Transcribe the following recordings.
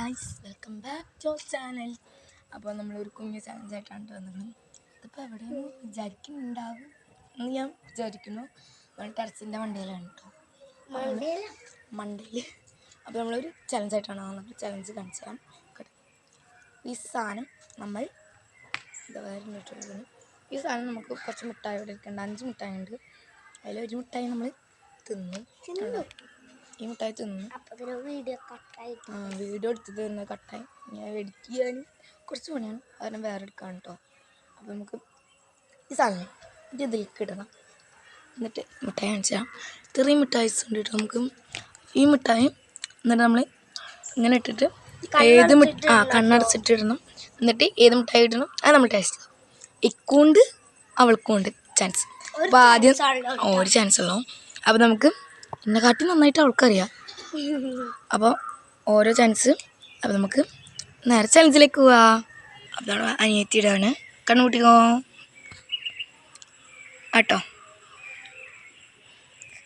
Guys, welcome back to channel. അപ്പോൾ നമ്മളൊരു കുഞ്ഞു ചാലഞ്ചായിട്ടാണ് വന്നത്. ഇതിപ്പോൾ എവിടെയെന്ന് വിചാരിക്കുന്നുണ്ടാവും എന്ന് ഞാൻ വിചാരിക്കുന്നു. ടെറസിൻ്റെ മണ്ടയിലാണ് കേട്ടോ, മണ്ടയിൽ. അപ്പോൾ നമ്മളൊരു ചലഞ്ചായിട്ടാണ് വന്നത്. ചലഞ്ച് കാണിച്ചാൽ ഈ സാധനം നമ്മൾ ഈ സാധനം നമുക്ക് കുറച്ച് മിഠായി ഇവിടെ ഇരിക്കേണ്ട 5 മിഠായി ഉണ്ട്. അതിലൊരു മിഠായി നമ്മൾ തിന്നു. ഈ മിഠായി തിന്നു. വീഡിയോ എടുത്തത് തന്നെ കട്ടായി. ഞാൻ എഡിറ്റ് ചെയ്യാൻ കുറച്ച് പണിയാണ്, കാരണം വേറെ എടുക്കാൻ കേട്ടോ. അപ്പോൾ നമുക്ക് ഈ സാധനം ഇതിലേക്ക് ഇടണം. എന്നിട്ട് മിഠായി കാണിച്ചാൽ ഇത്രയും മിഠായിസ് ഉണ്ട് കേട്ടോ. നമുക്ക് ഈ മിഠായി എന്നിട്ട് നമ്മൾ ഇങ്ങനെ ഇട്ടിട്ട് കണ്ണടച്ചിട്ട് ഇടണം. എന്നിട്ട് ഏത് മിഠായി ഇടണം അത് നമ്മൾ ടേസ്റ്റ് ചെയ്യാം. ഇക്കുണ്ട് അവൾക്കുണ്ട് ചാൻസ്. അപ്പോൾ ആദ്യം ഒരു ചാൻസ് ഉള്ളൂ. അപ്പോൾ നമുക്ക് എന്നെക്കാട്ടി നന്നായിട്ട് അവൾക്കറിയാം. അപ്പോൾ ഓരോ ചാൻസ്. അപ്പോൾ നമുക്ക് നേരെ ചലഞ്ചിലേക്ക് പോവാം. അതാണ് അനിയത്തിയിടാണ്. കണ്ണുകൂട്ടിക്കോ ആട്ടോ.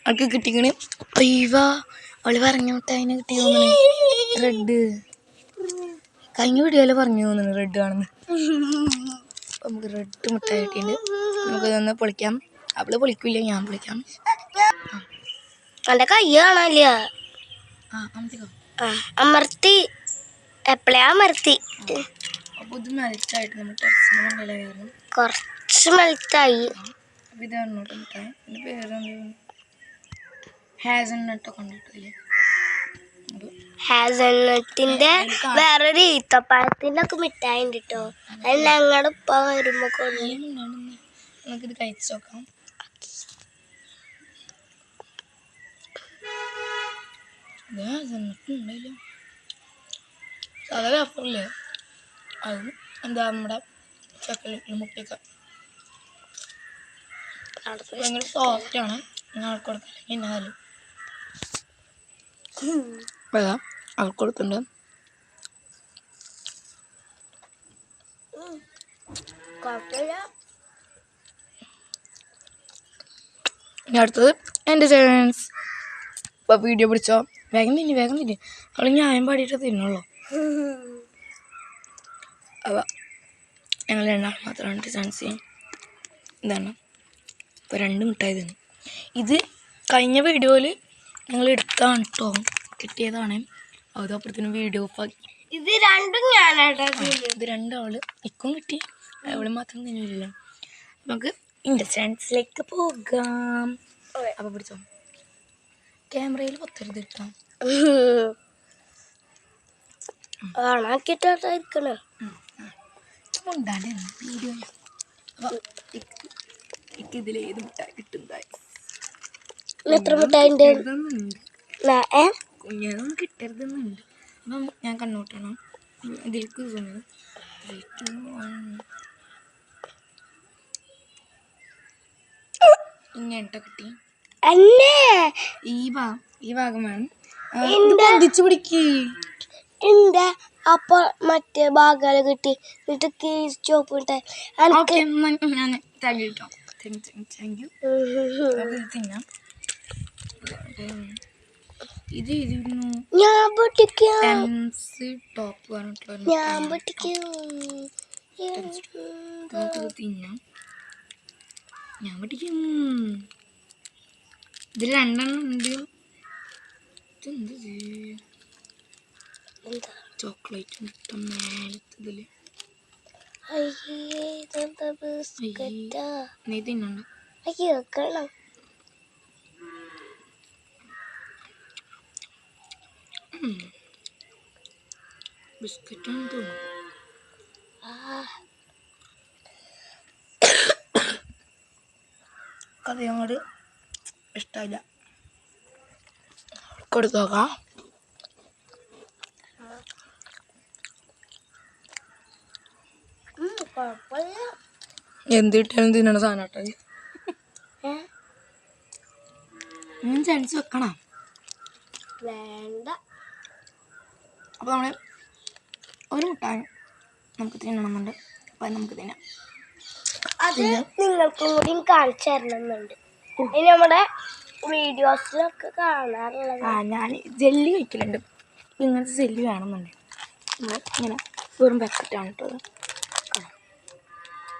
അവൾക്ക് കിട്ടിക്കണ്. അയ്യവാ, അവള് പറഞ്ഞു മിഠായിനെ കിട്ടി തോന്നണേ. റെഡ് കഴിഞ്ഞ വീഡിയോയിൽ പറഞ്ഞു തോന്നുന്നു റെഡ് ആണെന്ന്. അപ്പോൾ നമുക്ക് റെഡ് മിഠായി കിട്ടിയിട്ടുണ്ട്. നമുക്കിതൊന്ന് പൊളിക്കാം. അവള് പൊളിക്കില്ല, ഞാൻ പൊളിക്കാം. എൻ്റെ കൈ കാണാനില്ല. അമർത്തി എപ്പോഴാ അമർത്തി കുറച്ച് മെൽറ്റായി. ഹാസൽനട്ടിന്റെ വേറൊരു ഈത്തപ്പഴത്തിന്റെ ഒക്കെ മിഠായി ഉണ്ട് കേട്ടോ. അത് ഞങ്ങളുടെ ഉപ്പ വരുമ്പോ നമുക്കിത് കഴിച്ചു നോക്കാം. സാധാരണ അപ്പല്ലേ അത് എന്താ നമ്മുടെ ചക്കരയിൽ മുട്ടയൊക്കെ ഭയങ്കര സോഫ്റ്റാണ്. അവൾക്ക് കൊടുക്കാം, എന്നാലും അവൾക്ക് കൊടുക്കുന്നുണ്ട്. ഇനി അടുത്തത് എൻ്റെ ചാൻസ്. ഇപ്പോൾ വീഡിയോ പിടിച്ചോ, വേഗം തിന്നി. അവൾ ന്യായം പാടിയിട്ട് തിന്നുള്ളൂ. അപ്പോൾ ഞങ്ങൾ രണ്ടാൾ മാത്രമാണ് ചാൻസ് ചെയ്യും. ഇതാണ് ഇപ്പോൾ 2 മിഠായി തിന്നു. ഇത് കഴിഞ്ഞ വീഡിയോയിൽ ഞങ്ങൾ എടുത്താണ് കേട്ടോ, കിട്ടിയതാണ്. അതപ്പുറത്തിന് വീഡിയോ ഓഫാക്കി. ഇത് രണ്ടും ഞാനായിട്ട് ഇത് രണ്ടാൾ ഇക്കും കിട്ടി, അവള് മാത്രം തിന്നില്ല. നമുക്ക് എൻ്റെ ചാൻസിലേക്ക് പോകാം. അപ്പോൾ പിടിച്ചോ, ക്യാമറയിൽ പത്തരുത് കിട്ടാം. ഓണാക്കിട്ടായിരിക്കണേ ഉണ്ടാണ്ട് വീഡിയോ. അപ്പോൾ ഇതിൽ ഏത് മിഠായി കിട്ടുന്നതായി എത്ര മിഠായിണ്ട് കുഞ്ഞതൊന്നും കിട്ടരുതെന്നുണ്ട്. അപ്പം ഞാൻ കണ്ണൂട്ടണം. ഇതിലേക്ക് ഇങ്ങോട്ടോ കിട്ടി. ഈ ഭാഗം വേണം പൊന്തിച്ചു പിടിക്ക്. അപ്പൊ മറ്റേ ഭാഗം കിട്ടി. എന്നിട്ട് ചോപ്പ് മിഠായി ഞാൻ താങ്ക് യു കേട്ടോ. Thank you. തിന്നാം. ഇത് ഞാൻ ടോപ്പ് പറഞ്ഞിട്ടുള്ള തിന്നാം. ഞാൻ പൊട്ടിക്കും. ഇതിൽ 2 ഉണ്ട്. ഇതെന്ത് ചോക്ലേറ്റ് മുട്ട മേലത്തതില് നീ തിന്നണ്ട. ബിസ്ക്കറ്റാണ് തോന്നുന്നു. അത് ഞങ്ങോട് ഇഷ്ടമില്ല. കൊടുത്തു നോക്കാം. എന്ത് കിട്ടിയാലും തിന്നണ സാധനം കേട്ടോ. ഞാൻ ചാൻസ് വെക്കണം വേണ്ട. അപ്പോൾ നമ്മൾ ഒരു മുട്ടായി നമുക്ക് തിന്നണമെന്നുണ്ട്. അപ്പം നമുക്ക് തിന്നാം. അത് നിങ്ങൾക്കും കൂടി കാണിച്ചു തരണമെന്നുണ്ട്. ഇനി നമ്മുടെ വീഡിയോസിലൊക്കെ കാണാറുള്ളത്. ഞാൻ ജെല്ലി കഴിക്കലുണ്ട്. ഇങ്ങനത്തെ ജെല്ലി വേണമെന്നുണ്ട്. ഇങ്ങനെ വെറും പാക്കറ്റാണ് കേട്ടോ അത്.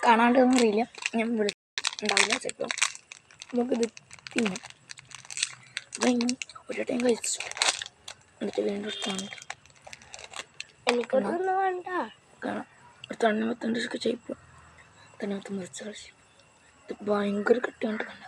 കാണാണ്ടൊന്നും അറിയില്ല, ഞാൻ ഉണ്ടാവില്ല ചിലപ്പോൾ. നമുക്കിത് തിന്നാം. ഇതൊന്നും ഒരു ടൈം കഴിച്ചു എന്നിട്ട് വീണ്ടും എടുത്താണ് എനിക്കൊന്നും വേണ്ട. കാണാം. ഒരു തണ്ണിമത്തൻ്റെ ഒക്കെ ചെയ്യിപ്പോൾ തണ്ണിമത്തം മുറിച്ച് കളിച്ചു. ഇത് ഭയങ്കര കട്ടിയാണ് കണ്ടത്.